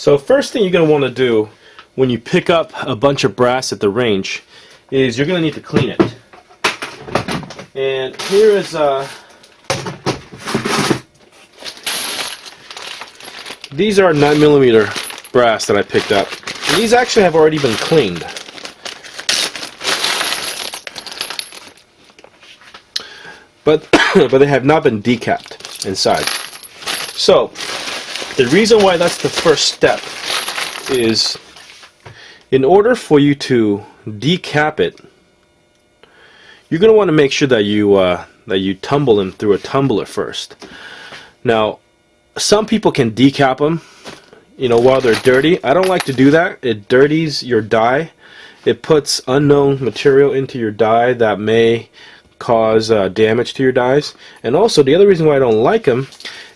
So first thing you're going to want to do when you pick up a bunch of brass at the range is you're going to need to clean it. And here is these are 9mm brass that I picked up. And these actually have already been cleaned. But they have not been decapped inside. So the reason why that's the first step is in order for you to decap it, you're going to want to make sure that you tumble them through a tumbler first. Now, some people can decap them, while they're dirty. I don't like to do that. It dirties your die. It puts unknown material into your die that may cause damage to your dies. And also, the other reason why I don't like them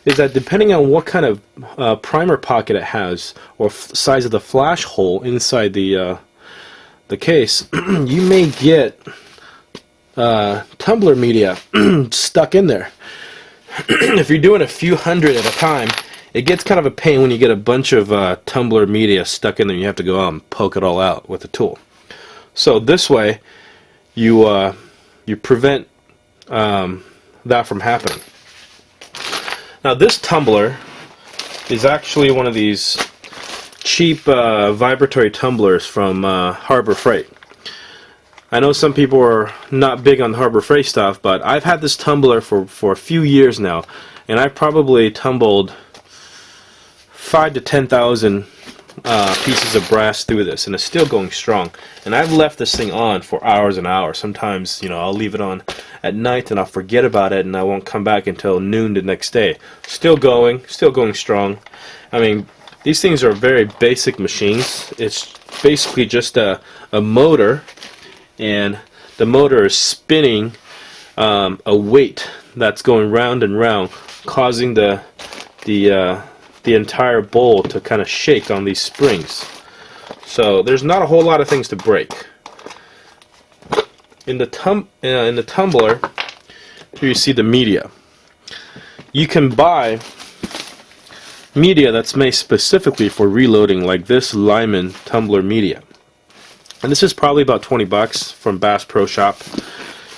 is that depending on what kind of primer pocket it has or size of the flash hole inside the case, you may get Tumbler Media stuck in there. If you're doing a few hundred at a time, it gets kind of a pain when you get a bunch of Tumbler Media stuck in there. You have to go out and poke it all out with a tool. So this way, you prevent that from happening. Now this tumbler is actually one of these cheap vibratory tumblers from Harbor Freight. I know some people are not big on Harbor Freight stuff, but I've had this tumbler for a few years now, and I've probably tumbled 5,000 to 10,000 pieces of brass through this, and it's still going strong. And I've left this thing on for hours and hours. Sometimes, I'll leave it on at night and I'll forget about it, and I won't come back until noon the next day. Still going strong. I mean, these things are very basic machines. It's basically just a motor, and the motor is spinning a weight that's going round and round, causing the entire bowl to kind of shake on these springs. So there's not a whole lot of things to break. In the tumbler, here you see the media. You can buy media that's made specifically for reloading, like this Lyman Tumbler Media. And this is probably about 20 bucks from Bass Pro Shop.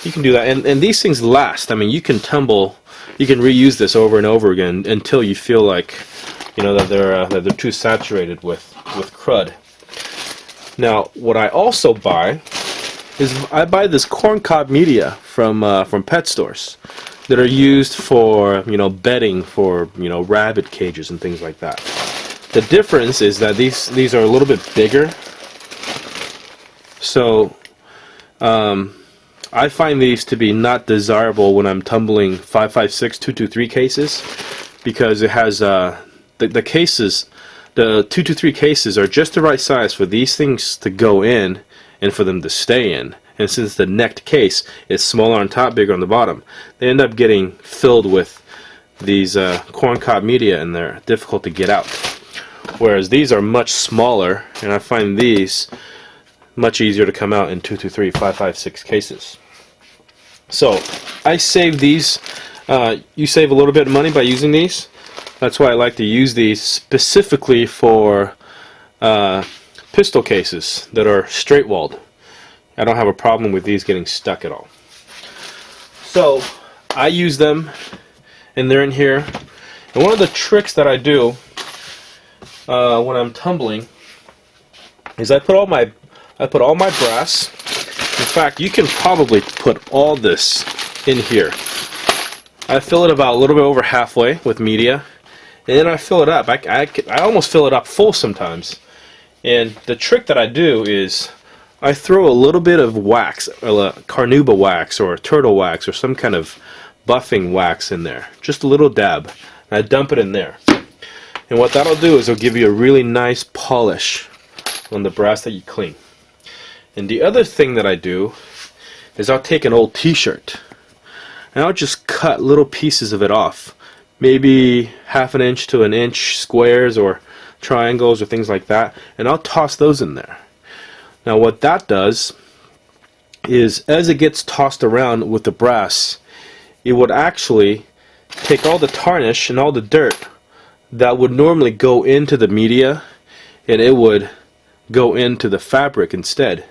You can do that, and these things last. I mean, you can reuse this over and over again until you feel like, that they're too saturated with crud. Now, what I also buy is I buy this Cob Media from pet stores that are used for bedding for rabbit cages and things like that. The difference is that these are a little bit bigger. So I find these to be not desirable when I'm tumbling 5.56 223 cases, because it has the cases, the 223 cases are just the right size for these things to go in and for them to stay in. And since the necked case is smaller on top, bigger on the bottom, they end up getting filled with these Cob Media, and they're difficult to get out. Whereas these are much smaller, and I find these much easier to come out in 223 5.56 cases. So I save these. You save a little bit of money by using these. That's why I like to use these specifically for pistol cases that are straight walled. I don't have a problem with these getting stuck at all. So I use them, and they're in here. And one of the tricks that I do when I'm tumbling is I put all my brass. In fact, you can probably put all this in here. I fill it about a little bit over halfway with media, and then I fill it up. I almost fill it up full sometimes. And the trick that I do is I throw a little bit of wax, carnauba wax or turtle wax or some kind of buffing wax in there. Just a little dab. And I dump it in there. And what that'll do is it'll give you a really nice polish on the brass that you clean. And the other thing that I do is I'll take an old t-shirt and I'll just cut little pieces of it off. Maybe 1/2 inch to 1 inch squares or triangles or things like that, and I'll toss those in there. Now what that does is, as it gets tossed around with the brass, it would actually take all the tarnish and all the dirt that would normally go into the media and it would go into the fabric instead.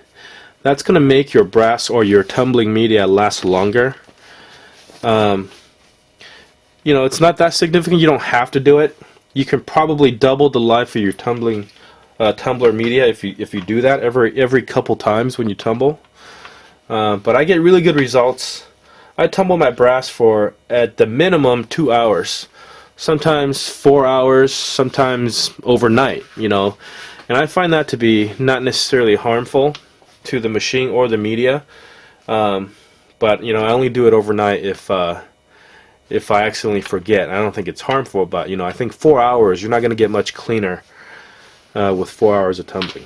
That's going to make your brass or your tumbling media last longer. You know, it's not that significant. You don't have to do it. You can probably double the life of your tumbler media if you do that every couple times when you tumble. But I get really good results. I tumble my brass for at the minimum 2 hours, sometimes 4 hours, sometimes overnight. You know, and I find that to be not necessarily harmful to the machine or the media. But you know, I only do it overnight if I accidentally forget. I don't think it's harmful, but you know, I think 4 hours, you're not going to get much cleaner with 4 hours of tumbling.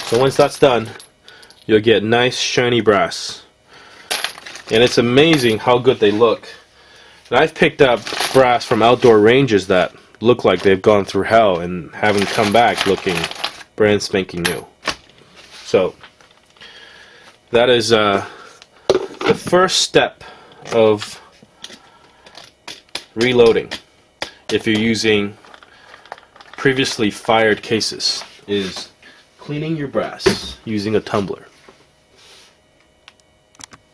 So once that's done, you'll get nice shiny brass, and it's amazing how good they look. And I've picked up brass from outdoor ranges that look like they've gone through hell and haven't come back looking brand spanking new. So that is the first step of reloading if you're using previously fired cases, is cleaning your brass using a tumbler.